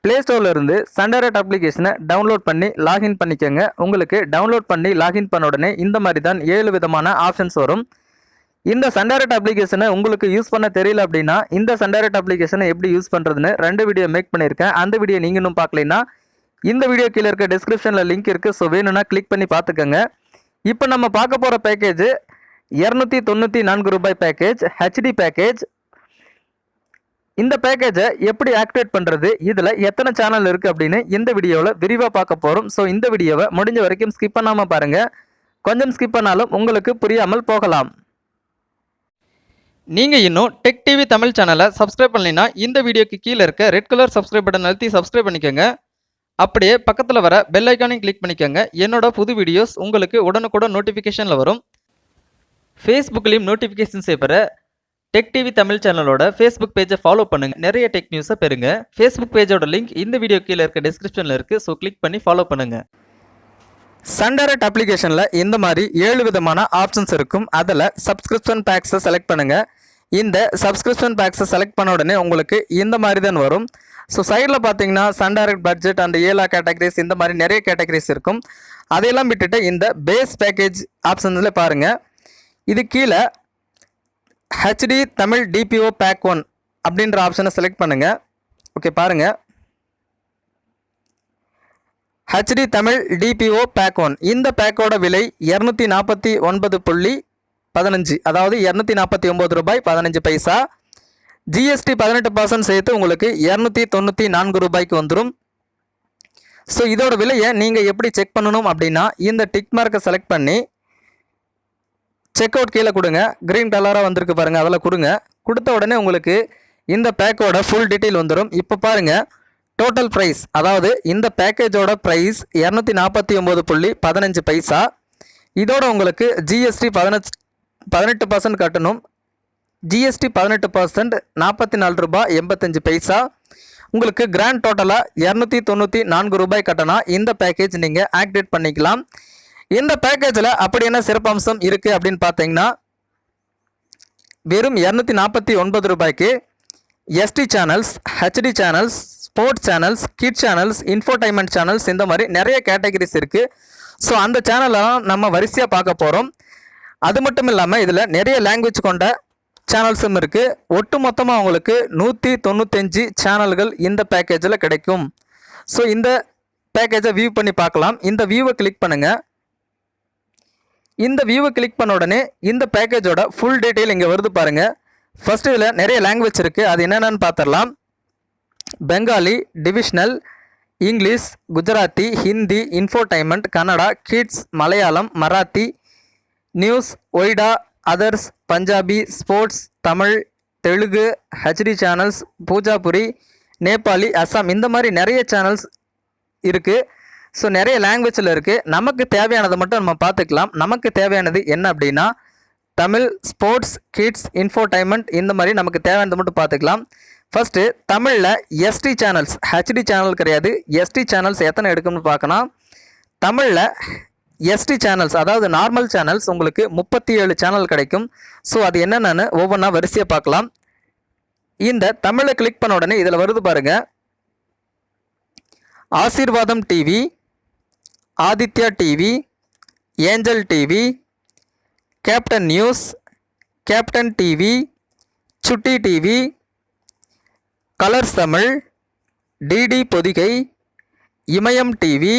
Play ஸ்டோர்ல இருந்து Sun direct அப்ளிகேஷனை டவுன்லோட் பண்ணி லாகின் பண்ணிக்கோங்க. உங்களுக்கு டவுன்லோட் பண்ணி லாகின் பண்ண உடனே இந்த மாதிரி தான் 7 விதமான ஆப்ஷன்ஸ் வரும். இந்த சன் டைரக்ட் அப்ளிகேஷனை உங்களுக்கு யூஸ் பண்ண தெரியல அப்படின்னா இந்த சன் டைரக்ட் அப்ளிகேஷனை எப்படி யூஸ் பண்ணுறதுன்னு 2 வீடியோ மேக் பண்ணியிருக்கேன். அந்த வீடியோ நீங்கள் இன்னும் பார்க்கலைன்னா இந்த வீடியோ கீழே இருக்க டிஸ்கிரிப்ஷனில் லிங்க் இருக்குது. ஸோ வேணும்னா கிளிக் பண்ணி பார்த்துக்கோங்க. இப்போ நம்ம பார்க்க போகிற பேக்கேஜ் 294 ரூபாய் பேக்கேஜ், ஹெச்டி பேக்கேஜ். இந்த பேக்கேஜை எப்படி ஆக்டிவேட் பண்ணுறது, இதில் எத்தனை சேனல் இருக்குது அப்படின்னு இந்த வீடியோவில் விரிவாக பார்க்க போகிறோம். ஸோ இந்த வீடியோவை முடிஞ்ச வரைக்கும் ஸ்கிப் பண்ணாமல் பாருங்கள். கொஞ்சம் ஸ்கிப் பண்ணாலும் உங்களுக்கு புரியாமல் போகலாம். நீங்கள் இன்னும் டெக் டிவி தமிழ் சேனலை சப்ஸ்கிரைப் பண்ணலைன்னா இந்த வீடியோக்கு கீழே இருக்க ரெட் கலர் சப்ஸ்கிரைப் பட்டன் அழுத்தி சப்ஸ்கிரைப் பண்ணிக்கோங்க. அப்படியே பக்கத்தில் வர பெல் ஐக்கானையும் கிளிக் பண்ணிக்கோங்க. என்னோட புது வீடியோஸ் உங்களுக்கு உடனுக்குடன் நோட்டிஃபிகேஷனில் வரும். ஃபேஸ்புக்லேயும் நோட்டிஃபிகேஷன்ஸை பெற டெக் டிவி தமிழ் சேனலோட ஃபேஸ்புக் பேஜை ஃபாலோ பண்ணுங்க. நிறைய டெக் நியூஸை பெறுங்க. ஃபேஸ்புக் பேஜோட லிங்க் இந்த வீடியோ கீழே இருக்க டிஸ்கிரிப்ஷனில் இருக்குது. ஸோ கிளிக் பண்ணி ஃபாலோ பண்ணுங்க. சன் டைரக்ட் அப்ளிகேஷனில் இந்த மாதிரி 7 விதமான ஆப்ஷன்ஸ் இருக்கும். அதில் சப்ஸ்கிரிப்ஷன் பேக்ஸை செலக்ட் பண்ணுங்கள். இந்த சப்ஸ்கிரிப்ஷன் பேக்ஸை செலக்ட் பண்ண உடனே உங்களுக்கு இந்த மாதிரி தான் வரும். ஸோ சைடில் பார்த்தீங்கன்னா Sun direct budget and Ela categories, இந்த மாதிரி நிறைய கேட்டகரிஸ் இருக்கும். அதையெல்லாம் விட்டுட்டு இந்த பேஸ் பேக்கேஜ் ஆப்ஷன்ஸில் பாருங்கள். இது கீழே ஹெச்டி தமிழ் டிபிஓ பேக் 1 அப்படின்ற ஆப்ஷனை செலக்ட் பண்ணுங்கள். ஓகே, பாருங்கள். ஹெச்டி தமிழ் டிபிஓ பேக் 1 இந்த பேக்கோட விலை 249.15, அதாவது 249 ரூபாய் 15 பைசா. ஜிஎஸ்டி 18% சேர்த்து உங்களுக்கு 294 ரூபாய்க்கு வந்துடும். ஸோ இதோட விலையை நீங்கள் எப்படி செக் பண்ணணும் அப்படின்னா இந்த டிக் மார்க்கை செலக்ட் பண்ணி செக் அவுட் கீழே கொடுங்க. க்ரீன் கலராக வந்திருக்கு பாருங்கள், அதில் கொடுங்க. கொடுத்த உடனே உங்களுக்கு இந்த பேக்கோட ஃபுல் டீட்டெயில் வந்துடும். இப்போ பாருங்கள், டோட்டல் ப்ரைஸ், அதாவது இந்த பேக்கேஜோட ப்ரைஸ் 249.15 பைசா. இதோட உங்களுக்கு ஜிஎஸ்டி 18% கட்டணும். ஜிஎஸ்டி 18% 44 ரூபாய் 85 பைசா. உங்களுக்கு கிராண்ட் டோட்டலாக 294 ரூபாய் கட்டினா இந்த பேக்கேஜ் நீங்கள் ஆக்டிவேட் பண்ணிக்கலாம். இந்த பேக்கேஜில் அப்படி என்ன சிறப்பம்சம் இருக்குது அப்படின்னு பார்த்தீங்கன்னா, வெறும் 249 ரூபாய்க்கு SD channels, HD channels, sports channels, kid channels, infotainment channels, இந்த மாதிரி நிறைய கேட்டகரிஸ் இருக்குது. ஸோ அந்த சேனலெலாம் நம்ம வரிசையாக பார்க்க போகிறோம். அது மட்டும் இல்லாமல் இதில் நிறைய லாங்குவேஜ் கொண்ட சேனல்ஸும் இருக்குது. ஒட்டு மொத்தமாக உங்களுக்கு 195 சேனல்கள் இந்த பேக்கேஜில் கிடைக்கும். ஸோ இந்த பேக்கேஜை வியூ பண்ணி பார்க்கலாம். இந்த வியூவை கிளிக் பண்ணுங்கள். இந்த வியூவை கிளிக் பண்ண உடனே இந்த பேக்கேஜோட ஃபுல் டீட்டெயில் இங்கே வருது பாருங்கள். ஃபஸ்ட்டு இதில் நிறைய லாங்குவேஜ் இருக்குது. அது என்னென்னு பார்த்துடலாம். Bengali, devotional, English, Gujarati, Hindi, infotainment, Kannada, kids, Malayalam, Marathi, news, ஒய்டா, others, Punjabi, sports, Tamil, Telugu, HD channels, Bhojpuri, Nepali, Assam, இந்த மாதிரி நிறைய சேனல்ஸ் இருக்குது. ஸோ நிறைய லாங்குவேஜில் இருக்குது. நமக்கு தேவையானதை மட்டும் நம்ம பார்த்துக்கலாம். நமக்கு தேவையானது என்ன அப்படின்னா தமிழ், ஸ்போர்ட்ஸ், கிட்ஸ், இன்ஃபோடைன்மெண்ட், இந்த மாதிரி நமக்கு தேவையானதை மட்டும் பார்த்துக்கலாம். ஃபஸ்ட்டு தமிழில் எஸ்டி சேனல்ஸ், ஹெச்டி சேனல் கிடையாது, எஸ்டி சேனல்ஸ் எத்தனை எடுக்கும்னு பார்க்கலாம். தமிழில் எஸ்டி சேனல்ஸ், அதாவது நார்மல் சேனல்ஸ், உங்களுக்கு 37 சேனல் கிடைக்கும். ஸோ அது என்னென்னு ஒவ்வொன்றா வரிசையாக பார்க்கலாம். இந்த தமிழை கிளிக் பண்ண உடனே இதில் வருது பாருங்கள். Aasirvadham TV, Aditya TV, angel TV, captain news, captain TV, Chutti TV, colours Tamil, DD Podhigai, Imayam TV,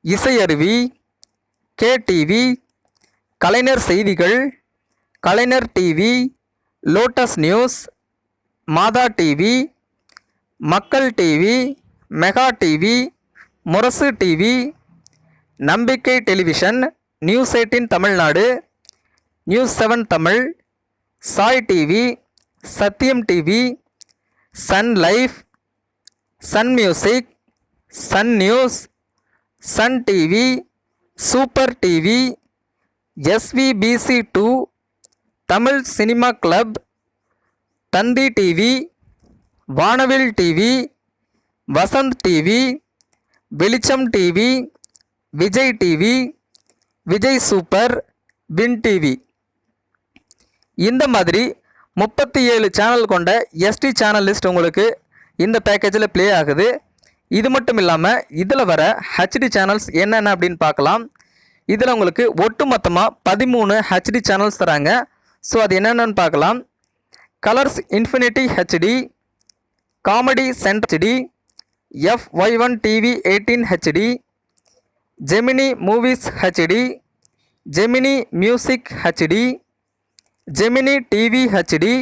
Isaiaruvi, K TV, Kalaignar Seithigal, Kalaignar TV, lotus news, Madha TV, Makkal TV, mega TV, Murasu TV, Nambikkai television, news 18 Tamil Nadu, news 7 Tamil, Sai TV, Sathiyam TV, sun life, sun music, sun news, sun TV, super TV, SVBC2, Tamil cinema club, Thanthi TV, Vaanavil TV, Vasanth TV, வெளிச்சம் TV, Vijay TV, Vijay super, win TV, இந்த மாதிரி 37 channel கொண்ட ST channel list உங்களுக்கு இந்த பேக்கேஜில் play ஆகுது. இது மட்டும் இல்லாமல் இதில் வர ஹெச்டி சேனல்ஸ் என்னென்ன அப்படின்னு பார்க்கலாம். இதில் உங்களுக்கு ஒட்டு மொத்தமாக 13 ஹெச்டி சேனல்ஸ் தராங்க. ஸோ அது என்னென்னு பார்க்கலாம். Colours infinity HD, comedy centre HD, FY1 TV 18 HD, Gemini movies HD, Gemini music HD, Gemini TV HD,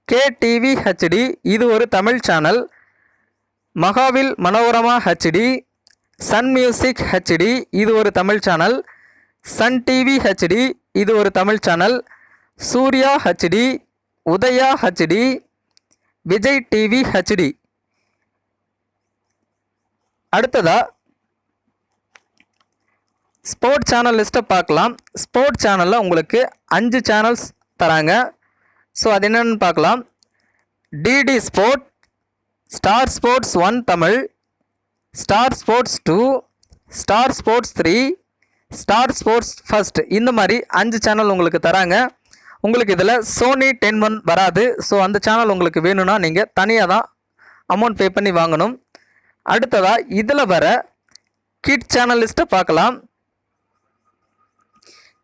KTV HD, இது ஒரு தமிழ் சேனல், மகாவில் Manorama HD, sun music HD, இது ஒரு Tamil channel, sun TV HD, இது ஒரு Tamil channel, Surya HD, Udaya HD, Vijay TV HD. அடுத்ததா sports channel லிஸ்ட்டை பார்க்கலாம். ஸ்போர்ட்ஸ் சேனலில் உங்களுக்கு 5 சேனல்ஸ் தராங்க. ஸோ அது என்னென்னு பார்க்கலாம். DD sport, star sports 1 Tamil, star sports 2, star sports 3, star sports first, இந்த மாதிரி 5 சேனல் உங்களுக்கு தராங்க. உங்களுக்கு இதில் சோனி 10 வராது. ஸோ அந்த சேனல் உங்களுக்கு வேணும்னா நீங்கள் தனியாக தான் அமௌண்ட் பே பண்ணி வாங்கணும். அடுத்ததாக இதில் வர கிட் சேனல் லிஸ்ட்டை பார்க்கலாம்.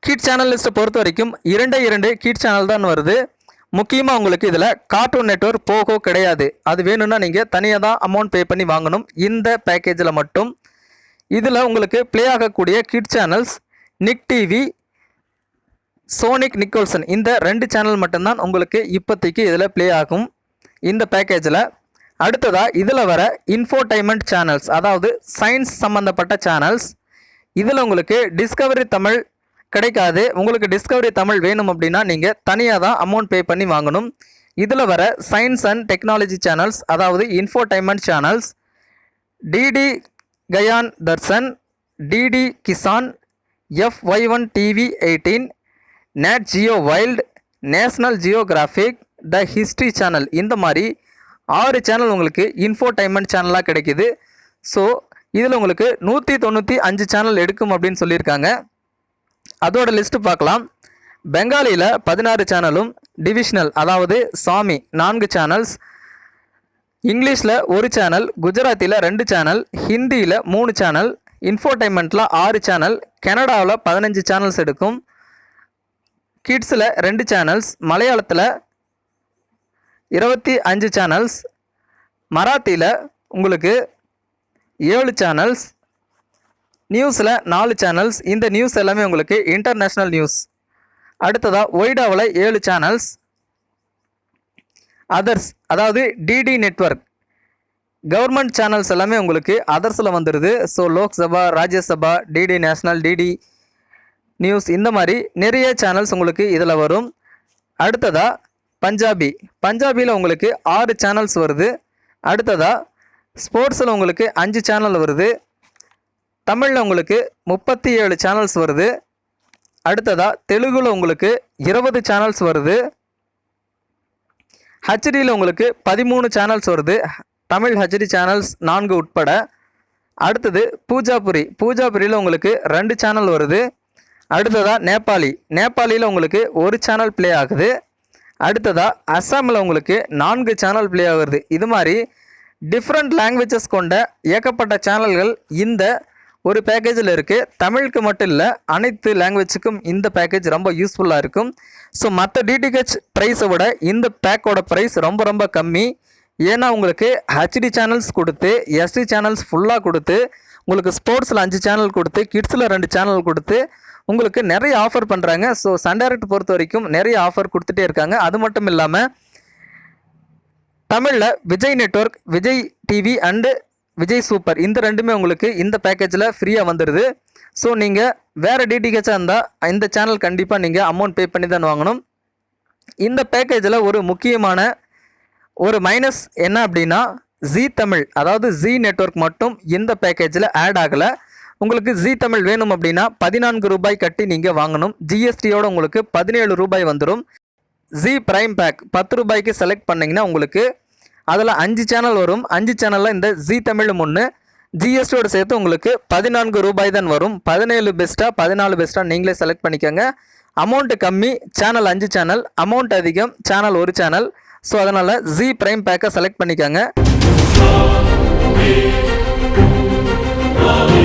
கிட் சேனல் லிஸ்ட்டை பொறுத்த வரைக்கும் 2 கிட் சேனல் தான் வருது. முக்கியமாக உங்களுக்கு இதில் கார்ட்டூன் நெட்வொர்க் போகோ கிடையாது. அது வேணும்னா நீங்கள் தனியாக தான் அமௌண்ட் பே பண்ணி வாங்கணும் இந்த பேக்கேஜில் மட்டும். இதில் உங்களுக்கு ப்ளே ஆகக்கூடிய கிட் சேனல்ஸ் நிக் டிவி, சோனிக் நிக்கோல்சன், இந்த 2 சேனல் மட்டும்தான் உங்களுக்கு இப்போதைக்கு இதில் ப்ளே ஆகும் இந்த பேக்கேஜில். அடுத்ததாக இதில் வர இன்ஃபோடைன்மெண்ட் சேனல்ஸ், அதாவது சயின்ஸ் சம்மந்தப்பட்ட சேனல்ஸ், இதில் உங்களுக்கு டிஸ்கவரி தமிழ் கிடைக்காது. உங்களுக்கு டிஸ்கவரி தமிழ் வேணும் அப்படின்னா நீங்கள் தனியாக தான் அமௌண்ட் பே பண்ணி வாங்கணும். இதில் வர சயின்ஸ் அண்ட் டெக்னாலஜி சேனல்ஸ், அதாவது infotainment channels, DD Gyan Darshan, DD Kisan, FY1 TV 18, Nat Geo Wild, National Geographic, the History channel, இந்த மாதிரி 6 சேனல் உங்களுக்கு இன்ஃபோடைன்மெண்ட் சேனலாக கிடைக்கிது. ஸோ இதில் உங்களுக்கு 195 சேனல் எடுக்கும் அப்படின்னு சொல்லியிருக்காங்க. அதோட லிஸ்ட்டு பார்க்கலாம். பெங்காலியில் 16 சேனலும், டிவிஷனல் அதாவது சாமி 4 சேனல்ஸ், இங்கிலீஷில் 1 சேனல், குஜராத்தியில் 2 சேனல், ஹிந்தியில் 3 சேனல், இன்ஃபோடைன்மெண்ட்டில் 6 சேனல், கனடாவில் 15 சேனல்ஸ் எடுக்கும், கிட்ஸில் 2 சேனல்ஸ், மலையாளத்தில் 25 சேனல்ஸ், மராத்தியில் உங்களுக்கு 7 சேனல்ஸ், நியூஸில் 4 சேனல்ஸ். இந்த நியூஸ் எல்லாமே உங்களுக்கு இன்டர்நேஷ்னல் நியூஸ். அடுத்ததாக ஒய்டாவில் 7 சேனல்ஸ், அதர்ஸ் அதாவது டிடி நெட்வொர்க் கவர்மெண்ட் சேனல்ஸ் எல்லாமே உங்களுக்கு அதர்ஸில் வந்துடுது. So Lok Sabha, Rajya Sabha, DD national, DD news, இந்த மாதிரி நிறைய சேனல்ஸ் உங்களுக்கு இதில் வரும். அடுத்ததாக பஞ்சாபியில் உங்களுக்கு 6 சேனல்ஸ் வருது. அடுத்ததாக ஸ்போர்ட்ஸில் உங்களுக்கு 5 சேனல் வருது. தமிழில் உங்களுக்கு 37 சேனல்ஸ் வருது. அடுத்ததாக தெலுங்கில் உங்களுக்கு 20 சேனல்ஸ் வருது. ஹெச்டியில் உங்களுக்கு 13 சேனல்ஸ் வருது. தமிழ் ஹெச்டி சேனல்ஸ் 4 உட்பட. அடுத்தது பூஜாபுரியில் உங்களுக்கு 2 சேனல் வருது. அடுத்ததாக நேபாளியில் உங்களுக்கு 1 சேனல் ப்ளே ஆகுது. அடுத்ததாக அஸ்ஸாமில் உங்களுக்கு 4 சேனல் ப்ளே ஆகுது. இது மாதிரி டிஃப்ரெண்ட் லாங்குவேஜஸ் கொண்ட ஏகப்பட்ட சேனல்கள் இந்த ஒரு பேக்கேஜில் இருக்குது. தமிழுக்கு மட்டும் இல்லை, அனைத்து லாங்குவேஜுக்கும் இந்த பேக்கேஜ் ரொம்ப யூஸ்ஃபுல்லாக இருக்கும். ஸோ மற்ற டிடிஹெச் ப்ரைஸை விட இந்த பேக்கோட ப்ரைஸ் ரொம்ப ரொம்ப கம்மி. ஏன்னா உங்களுக்கு ஹெச்டி சேனல்ஸ் கொடுத்து, எஸ்டி சேனல்ஸ் ஃபுல்லாக கொடுத்து, உங்களுக்கு ஸ்போர்ட்ஸில் 5 சேனல் கொடுத்து, கிட்ஸில் 2 சேனல் கொடுத்து உங்களுக்கு நிறைய ஆஃபர் பண்ணுறாங்க. ஸோ சன் டைரக்ட் பொறுத்த வரைக்கும் நிறைய ஆஃபர் கொடுத்துட்டே இருக்காங்க. அது மட்டும் இல்லாமல் தமிழில் Vijay network, Vijay TV and Vijay super, இந்த 2மே உங்களுக்கு இந்த பேக்கேஜில் ஃப்ரீயாக வந்துடுது. ஸோ நீங்கள் வேறு டிடிஹெச்சாக இருந்தால் இந்த சேனல் கண்டிப்பாக நீங்கள் அமௌண்ட் பே பண்ணி தான் வாங்கணும். இந்த பேக்கேஜில் ஒரு முக்கியமான ஒரு மைனஸ் என்ன அப்படின்னா, ஜீ தமிழ் அதாவது ஜீ நெட்வொர்க் மட்டும் இந்த பேக்கேஜில் ஆட் ஆகலை. உங்களுக்கு ஜீ தமிழ் வேணும் அப்படின்னா 14 ரூபாய் கட்டி நீங்கள் வாங்கணும். ஜிஎஸ்டியோட உங்களுக்கு 17 ரூபாய் வந்துடும். ஜீ பிரைம் பேக் 10 ரூபாய்க்கு செலக்ட் பண்ணிங்கன்னா உங்களுக்கு அதில் 5 சேனல் வரும். 5 சேனலில் இந்த ஜீ தமிழ் 3, ஜிஎஸ்டியோட சேர்த்து உங்களுக்கு 14 ரூபாய் தான் வரும். 17 பெஸ்ட்டாக 14 பெஸ்ட்டாக நீங்களே செலக்ட் பண்ணிக்கோங்க. அமௌண்ட்டு கம்மி, சேனல் 5 சேனல், அமௌண்ட் அதிகம், சேனல் 1 சேனல். ஸோ அதனால் ஜீ பிரைம் பேக்கை செலக்ட் பண்ணிக்கோங்க. Ave,